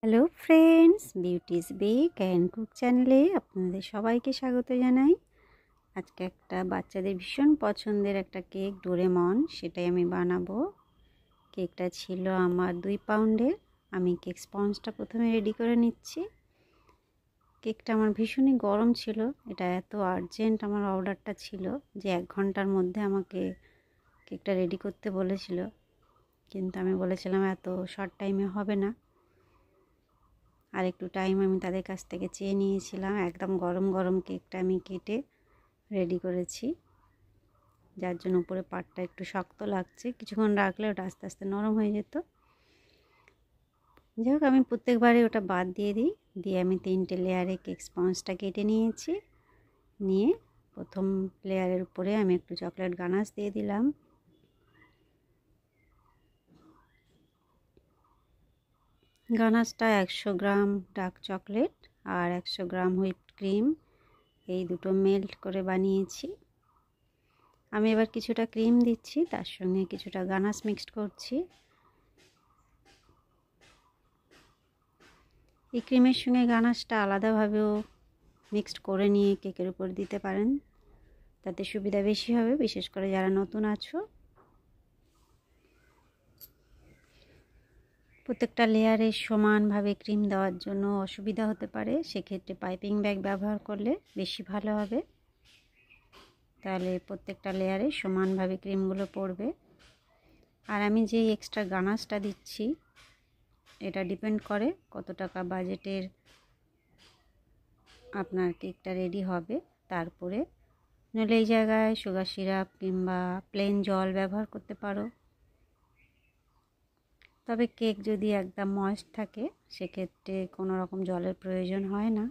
Hello friends, beauty's bake and cook চ্যানেলে আপনাদের সবাইকে স্বাগত জানাই। আজকে একটা বাচ্চাদের ভীষণ পছন্দের একটা কেক, ডোরেমন, সেটাই আমি বানাবো। কেকটা ছিল আমার 2 পাউন্ডের। আমি কেক স্পঞ্জটা প্রথমে রেডি করে নিচ্ছি। কেকটা আমার ভীষণই গরম ছিল। এটা এত আর্জেন্ট আমার অর্ডারটা ছিল যে 1 ঘন্টার মধ্যে আমাকে কেকটা রেডি করতে বলেছিল, কিন্তু আমি বলেছিলাম এত শর্ট টাইমে হবে না। আর একটু টাইম আমি তাদের কাছ থেকে চেয়ে নিয়েছিলাম। একদম গরম গরম কেকটা আমি কেটে রেডি করেছি, যার জন্য উপরে পাটটা একটু শক্ত লাগছে। কিছুক্ষণ রাখলে ওটা আস্তে আস্তে নরম হয়ে যেত। যাই হোক, আমি প্রত্যেকবারই ওটা বাদ দিয়ে দিই। দিয়ে আমি 3টে লেয়ারে কেক স্পঞ্জটা কেটে নিয়েছি। নিয়ে প্রথম লেয়ারের উপরে আমি একটু চকলেট গানাশ দিয়ে দিলাম। গানাশটা 100 গ্রাম ডার্ক চকলেট আর 100 গ্রাম হুইপড ক্রিম, এই দুটো মেল্ট করে বানিয়েছি। আমি এবার কিছুটা ক্রিম দিচ্ছি, তার সঙ্গে কিছুটা গানাশ মিক্সড করছি। এই ক্রিমের সঙ্গে গানাশটা আলাদাভাবেও মিক্সড করে নিয়ে কেকের উপর দিতে পারেন, তাতে সুবিধা বেশি হবে, বিশেষ করে যারা নতুন আছো। প্রত্যেকটা লেয়ারে সমানভাবে ক্রিম দেওয়ার জন্য অসুবিধা হতে পারে, সেক্ষেত্রে পাইপিং ব্যাগ ব্যবহার করলে বেশি ভালো হবে। তাহলে প্রত্যেকটা লেয়ারে সমানভাবে ক্রিমগুলো পড়বে। আর আমি যে এক্সট্রা গানাশটা দিচ্ছি, এটা ডিপেন্ড করে কত টাকা বাজেটের আপনার কেকটা রেডি হবে। তারপরে নইলে এই জায়গায় সুগার সিরাপ কিংবা প্লেন জল ব্যবহার করতে পারো। তবে কেক যদি একদম ময়েস্ট থাকে, সেক্ষেত্রে কোনো রকম জলের প্রয়োজন হয় না।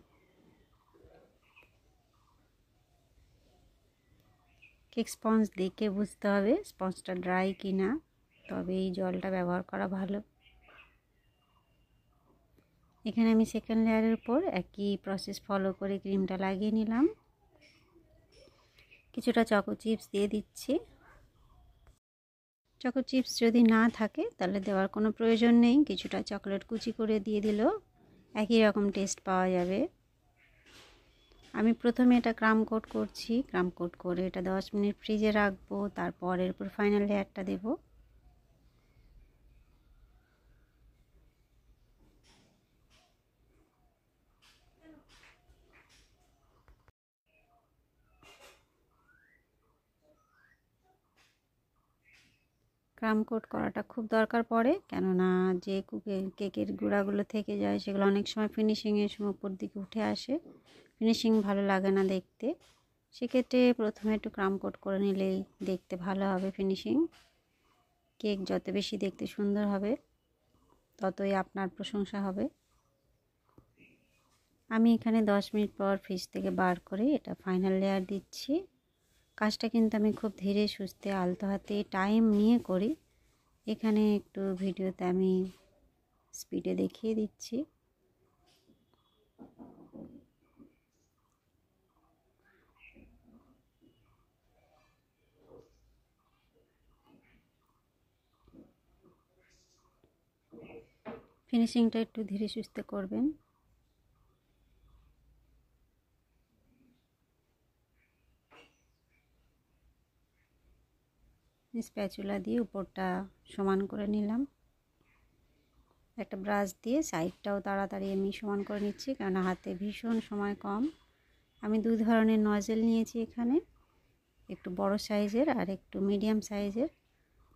কেক স্পঞ্জ দেখে বুঝতে হবে স্পঞ্জটা ড্রাই কি না, তবে এই জলটা ব্যবহার করা ভালো। এখানে আমি সেকেন্ড লেয়ারের উপর একই প্রসেস ফলো করে ক্রিমটা লাগিয়ে নিলাম। কিছুটা চকো চিপস দিয়ে দিচ্ছি। চকো চিপস যদি না থাকে তাহলে দেওয়ার কোনো প্রয়োজন নেই, কিছুটা চকলেট কুচি করে দিয়ে দিলেও একই রকম টেস্ট পাওয়া যাবে। আমি প্রথমে এটা ক্রাম কোট করছি। ক্রাম কোট করে এটা 10 মিনিট ফ্রিজে রাখবো, তারপর এর উপর ফাইনাল লেয়ারটা দেবো। ক্রাম কোট করাটা খুব দরকার পড়ে, কেননা যে কেকের গুঁড়াগুলো থেকে যায় সেগুলো অনেক সময় ফিনিশিংয়ের সময় উপর দিকে উঠে আসে, ফিনিশিং ভালো লাগে না দেখতে। সেক্ষেত্রে প্রথমে একটু ক্রাম কোট করে নিলেই দেখতে ভালো হবে ফিনিশিং। কেক যত বেশি দেখতে সুন্দর হবে, ততই আপনার প্রশংসা হবে। আমি এখানে 10 মিনিট পর ফ্রিজ থেকে বার করে এটা ফাইনাল লেয়ার দিচ্ছি। কাজটা কিন্তু আমি খুব ধীরে সুস্থে আলতো হাতে টাইম নিয়ে করি। এখানে একটু ভিডিওতে আমি স্পিডে দেখিয়ে দিচ্ছি। ফিনিশিংটা একটু ধীরে সুস্থে করবেন। স্প্যাচুলা দিয়ে উপরটা সমান করে নিলাম। একটা ব্রাশ দিয়ে সাইডটাও তাড়াতাড়ি আমি সমান করে নিচ্ছি, কারণ হাতে ভীষণ সময় কম। আমি 2 ধরনের নজেল নিয়েছি এখানে, একটু বড় সাইজের আর একটু মিডিয়াম সাইজের।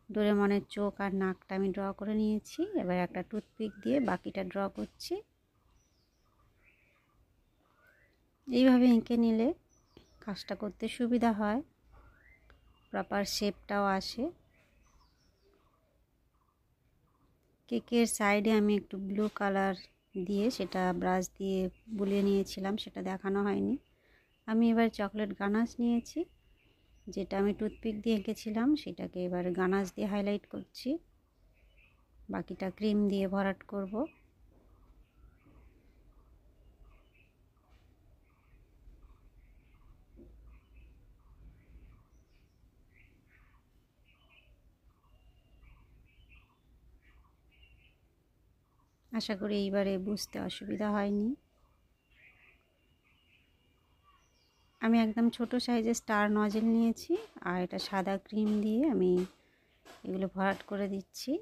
ডোরেমনের চোখ আর নাকটা আমি ড্র করে নিয়েছি। এবার একটা টুথপিক দিয়ে বাকিটা ড্র করছি। এইভাবে এঁকে নিলে কাজটা করতে সুবিধা হয়, প্রপার শেপটাও আসে। কেকের সাইডে আমি একটু ব্লু কালার দিয়ে সেটা ব্রাশ দিয়ে বুলিয়ে নিয়েছিলাম, সেটা দেখানো হয়নি। আমি এবার চকলেট গানাশ নিয়েছি, যেটা আমি টুথপিক দিয়ে এঁকেছিলাম সেটাকে এবার গানাশ দিয়ে হাইলাইট করছি। বাকিটা ক্রিম দিয়ে ভরাট করব। আশা করি এইবারে বুঝতে অসুবিধা হয়নি। আমি একদম ছোট সাইজের স্টার নজেল নিয়েছি, আর এটা সাদা ক্রিম দিয়ে আমি এগুলো ভরাট করে দিচ্ছি।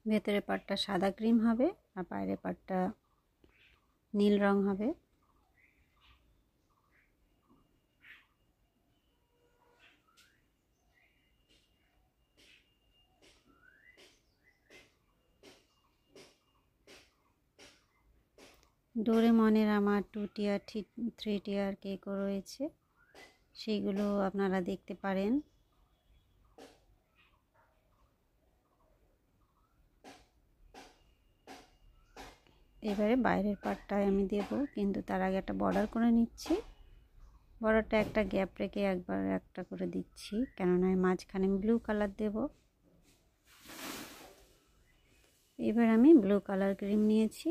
ভেতরের পাটটা সাদা ক্রিম হবে আর বাইরের পাটটা নীল রং হবে। ডোরেমনের আমার 2 টিয়ার 3 টিয়ার কেকও রয়েছে, সেইগুলো আপনারা দেখতে পারেন। এবারে বাইরের পার্টটায় আমি দেব, কিন্তু তার আগে একটা বর্ডার করে নিচ্ছি। বর্ডারটা একটা গ্যাপ রেখে একবার একটা করে দিচ্ছি, কেননা মাঝখানে আমি ব্লু কালার দেব। এবার আমি ব্লু কালার ক্রিম নিয়েছি,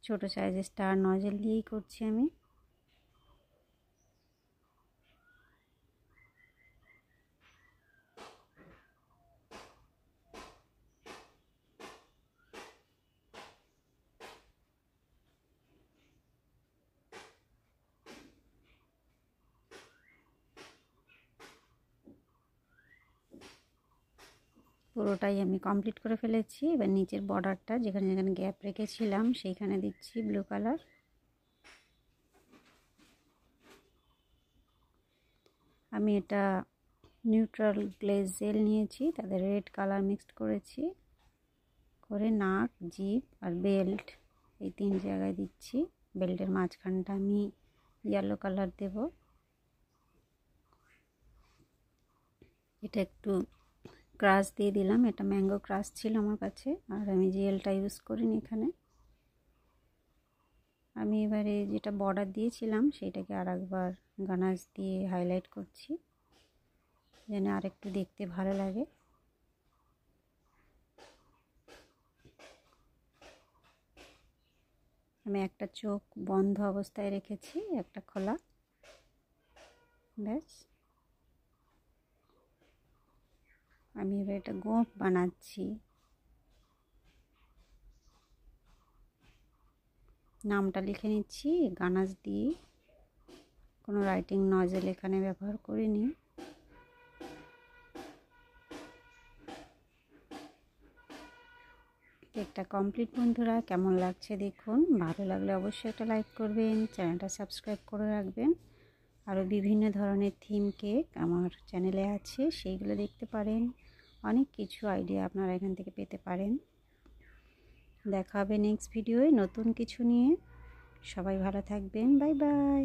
ছোট সাইজের স্টার নজেল দিয়েই করছি আমি। পুরোটাই আমি কমপ্লিট করে ফেলেছি। এবার নিচের বর্ডারটা যেখানে যেখানে গ্যাপ রেখেছিলাম সেইখানে দিচ্ছি ব্লু কালার। আমি এটা নিউট্রাল গ্লেজ জেল নিয়েছি, তাদের রেড কালার মিক্সড করেছি, করে নাক, জিভ আর বেল্ট এই 3 জায়গায় দিচ্ছি। বেল্টের মাঝখানটা আমি ইয়েলো কালার দেব। এটা একটু ক্রাশ দিয়ে দিলাম, এটা ম্যাঙ্গো ক্রাশ ছিল আমার কাছে, আর আমি জেলটা ইউজ করিনি এখানে। আমি এবারে যেটা বর্ডার দিয়েছিলাম সেটাকে আর একবার গানাশ দিয়ে হাইলাইট করছি, যেন আর একটু দেখতে ভালো লাগে। আমি একটা চোখ বন্ধ অবস্থায় রেখেছি, একটা খোলা, ব্যাস। আমি এবার এটা গোঁফ বানাচ্ছি। নামটা লিখে নিচ্ছি গানাশ দিয়ে, কোনো রাইটিং নজেল এখানে ব্যবহার করিনি। কেকটা কমপ্লিট বন্ধুরা, কেমন লাগছে দেখুন। ভালো লাগলে অবশ্যই একটা লাইক করবেন, চ্যানেলটা সাবস্ক্রাইব করে রাখবেন। আরও বিভিন্ন ধরনের থিম কেক আমার চ্যানেলে আছে, সেইগুলো দেখতে পারেন। অনেক কিছু আইডিয়া আপনারা এখান থেকে পেতে পারেন। দেখা হবে নেক্সট ভিডিওয় নতুন কিছু নিয়ে। সবাই ভালো থাকবেন, বাই বাই।